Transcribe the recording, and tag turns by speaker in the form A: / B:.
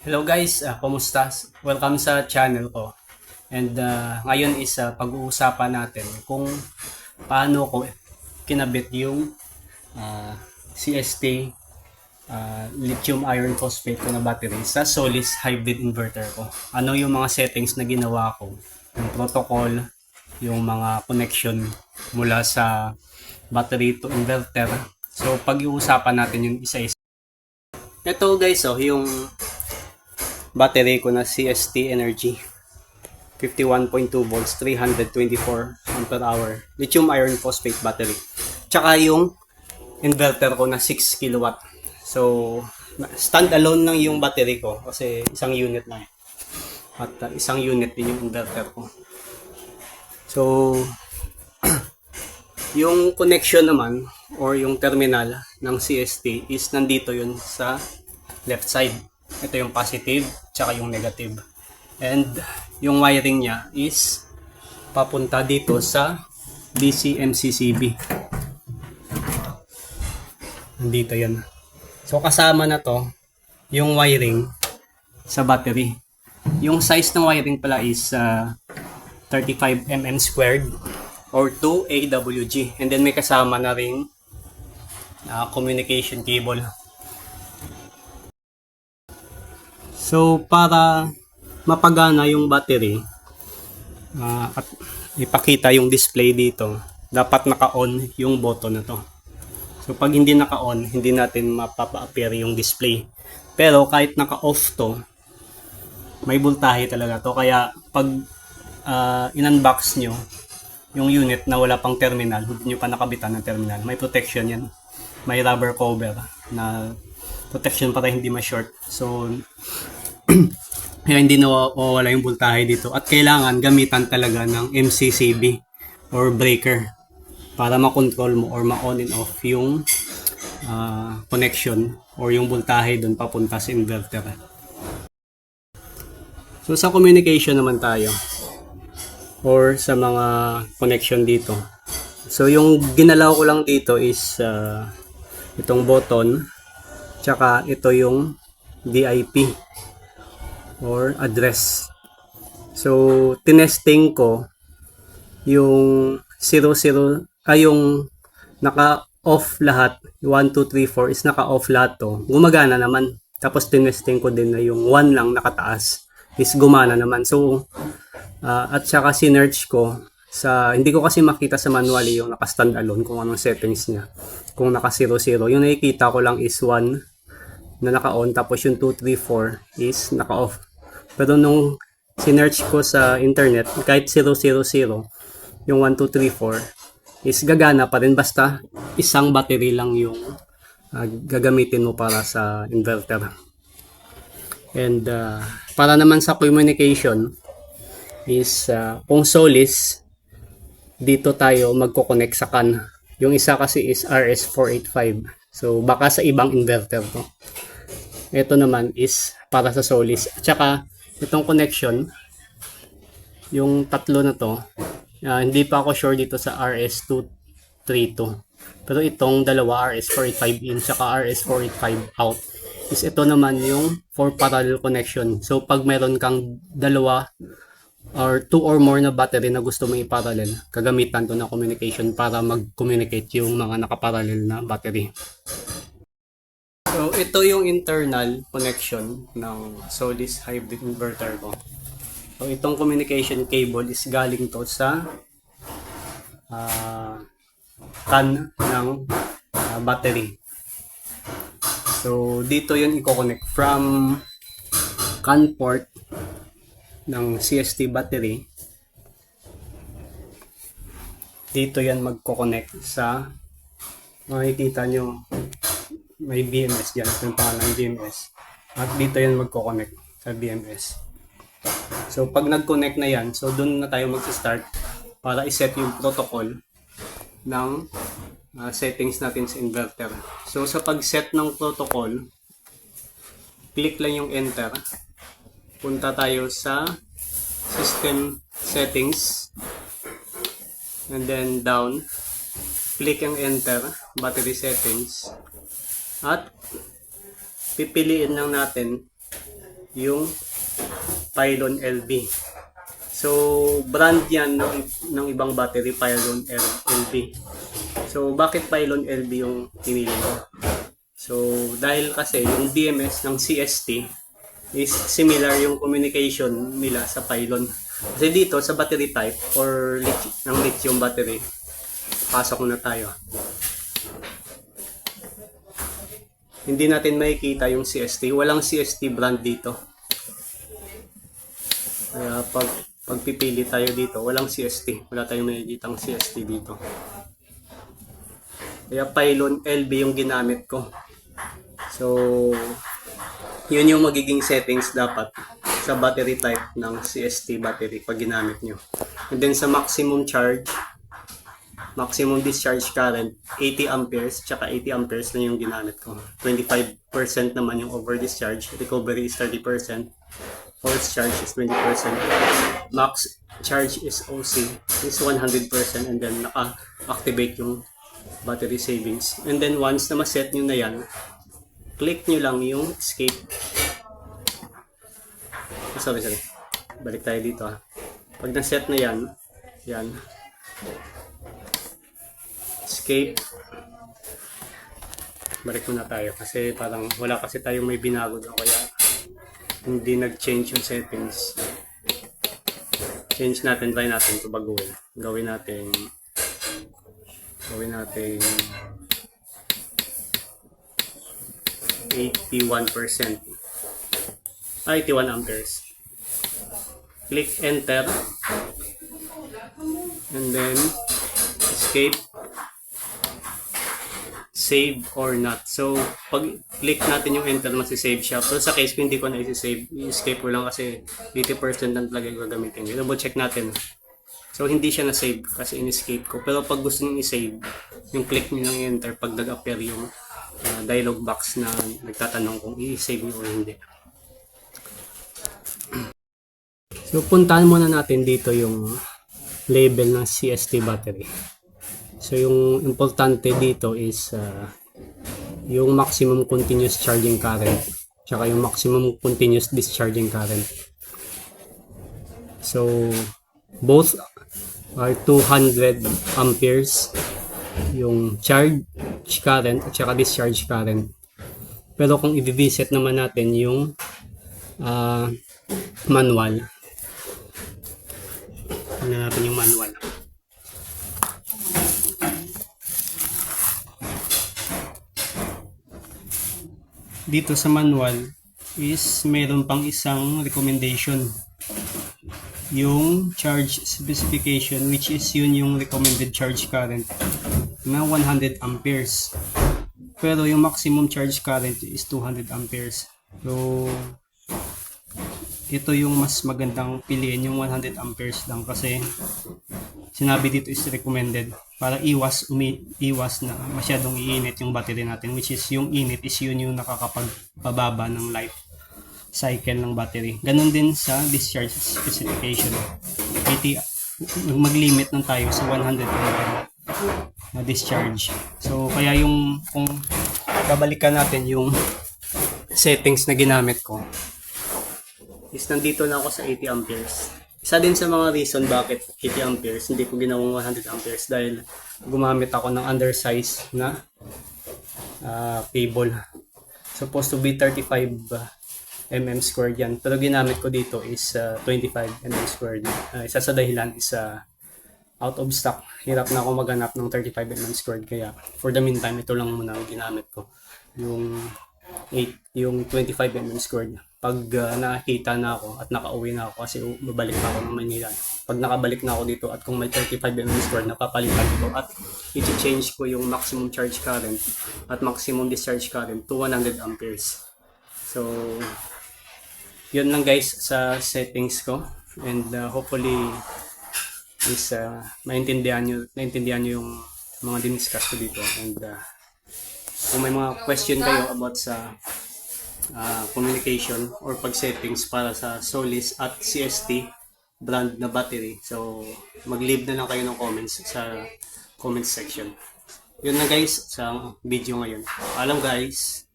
A: Hello guys, kumusta? Welcome sa channel ko. And ngayon is pag-uusapan natin kung paano ko kinabit yung CST lithium iron phosphate ko na battery sa Solis hybrid inverter ko. Ano yung mga settings na ginawa ko, yung protocol, yung mga connection mula sa battery to inverter. So pag-uusapan natin yung isa-isa. Ito guys, yung battery ko na CST Energy 51.2 volts 324 ampere hour lithium iron phosphate battery, tsaka yung inverter ko na 6 kilowatt. So stand alone lang yung battery ko kasi isang unit lang at isang unit din yung inverter ko. So yung connection naman or yung terminal ng CST is nandito yun sa left side. Ito yung positive tsaka yung negative. And yung wiring niya is papunta dito sa DC MCCB. Nandito yan. So kasama na to yung wiring sa battery. Yung size ng wiring pala is 35 mm squared or 2 AWG. And then may kasama na ring communication cable. So para mapagana yung battery at ipakita yung display dito, dapat naka-on yung button na to. So pag hindi naka-on, hindi natin mapapa-appear yung display. Pero kahit naka-off to, may voltahe talaga to. Kaya pag in-unbox nyo yung unit na wala pang terminal, hindi nyo pa nakabitan ng terminal, may protection yan. May rubber cover na protection para hindi ma-short. So kaya hindi nawawala yung voltahe dito at kailangan gamitan talaga ng MCCB or breaker para makontrol mo or ma-on and off yung connection or yung voltahe doon papunta sa inverter. So sa communication naman tayo or sa mga connection dito. So yung ginalaw ko lang dito is itong button tsaka ito yung DIP or address. So tinesting ko yung 00 yung naka-off lahat, 1 2 3 4 is naka-off lahat to. Gumagana naman. Tapos tinesting ko din na yung 1 lang nakataas is gumana naman. So at saka sinearch ko sa, hindi ko kasi makita sa manually yung naka-stand alone kung anong settings niya. Kung naka 00, yung nakikita ko lang is 1 na naka-on, tapos yung 2, 3, 4 is naka-off. Pero nung sinearch ko sa internet, kahit 000, yung 1, 2, 3, 4 is gagana pa rin basta isang battery lang yung gagamitin mo para sa inverter. And para naman sa communication is kung Solis, dito tayo magko-connect sa CAN. Yung isa kasi is RS485. So baka sa ibang inverter to. Ito naman is para sa Solis. At saka itong connection, yung tatlo na to, hindi pa ako sure dito sa RS232. Pero itong dalawa, RS485 in saka RS485 out, is ito naman yung for parallel connection. So pag meron kang dalawa or 2 or more na battery na gusto mong i-parallel, kagamitan to na communication para mag-communicate yung mga nakaparallel na battery. So ito yung internal connection ng Solis hybrid inverter ko. So itong communication cable is galing to sa CAN ng battery. So dito yun i-connect from CAN port ng CST battery. Dito yan magko-connect sa, makikita nyo may BMS dyan, ito yung pangalan ng BMS, at dito yan magko-connect sa BMS. So pag nag-connect na yan, so dun na tayo mag-start para iset yung protocol ng settings natin sa inverter. So sa pag-set ng protocol, click lang yung enter, punta tayo sa system settings, and then down, click ang enter, battery settings, at pipiliin lang natin yung Pylon LB. So, brand yan ng ibang battery, Pylon LB. So, bakit Pylon LB yung pinili ko? So, dahil kasi yung BMS ng CST is similar yung communication nila sa Pylon. Kasi dito sa battery type or ng lithium battery, pasok na tayo. Hindi natin makikita yung CST. Walang CST brand dito. Kaya pagpipili tayo dito, walang CST. Wala tayong makikita ng CST dito. Kaya Pylon LB yung ginamit ko. So, yun yung magiging settings dapat sa battery type ng CST battery pag ginamit nyo. And then sa maximum charge, maximum discharge current, 80 amperes, tsaka 80 amperes na yung ginamit ko. 25% naman yung over discharge, recovery is 30%, force charge is 20%, max charge is OC is 100%, and then naka-activate yung battery savings. And then once na ma-set nyo na yan, click nyo lang yung escape. Sorry. Balik tayo dito ha. Pag na-set na yan, escape. Balik muna tayo kasi parang wala kasi tayong may binago doon kaya hindi nag-change yung settings. Change natin, try natin ito baguhin. Gawin natin 81%. 81 amperes. Click enter and then escape, save or not. So pag click natin yung enter, masisave siya. Pero sa case ko hindi ko na i-save, i-escape ko lang kasi 80% lang talaga yung gagamitin. Double check natin. So hindi siya na-save kasi in-escape ko. Pero pag gusto niyo i-save, yung click niyo ng enter pag nag-appear yung dialog box na nagtatanong kung i-save niyo o hindi. So puntahan muna natin dito yung label ng CST battery. So yung importante dito is yung maximum continuous charging current tsaka yung maximum continuous discharging current. So both are 200 amperes yung charge current at saka discharge current. Pero kung i-visit naman natin yung manual, natin yung manual. Dito sa manual is meron pang isang recommendation, yung charge specification, which is yun yung recommended charge current na 100 amperes. Pero yung maximum charge current is 200 amperes. So ito yung mas magandang piliin, yung 100 amperes lang kasi sinabi dito is recommended para iwas na masyadong iinit yung battery natin, which is yung init is yun yung nakakapagpababa ng life cycle ng battery. Ganon din sa discharge specification. Mag-limit lang tayo sa 100 ampere na discharge. So kaya yung kung babalikan natin yung settings na ginamit ko, is nandito na ako sa 80 amperes. Isa din sa mga reason bakit 80 amperes, hindi ko ginawang 100 amperes dahil gumamit ako ng undersize na cable. Supposed to be 35 mm squared yan. Pero ginamit ko dito is 25 mm squared. Isa sa dahilan is out of stock. Hirap na ako maghanap ng 35 mm squared. Kaya for the meantime, ito lang muna ang ginamit ko. Yung 25 mm squared. Pag nakakita na ako at nakauwi na ako kasi babalik na ako ng Manila. Pag nakabalik na ako dito at kung may 35 mm squared, napapalitan ko at i-change ko yung maximum charge current at maximum discharge current to 100 amperes. So, yun lang guys sa settings ko, and hopefully is naintindihan nyo yung mga diniscuss ko dito, and kung may mga question kayo about sa communication or pag-settings para sa Solis at CST brand na battery, so mag-leave na lang kayo ng comments sa comment section. Yun na guys sa video ngayon. Alam guys.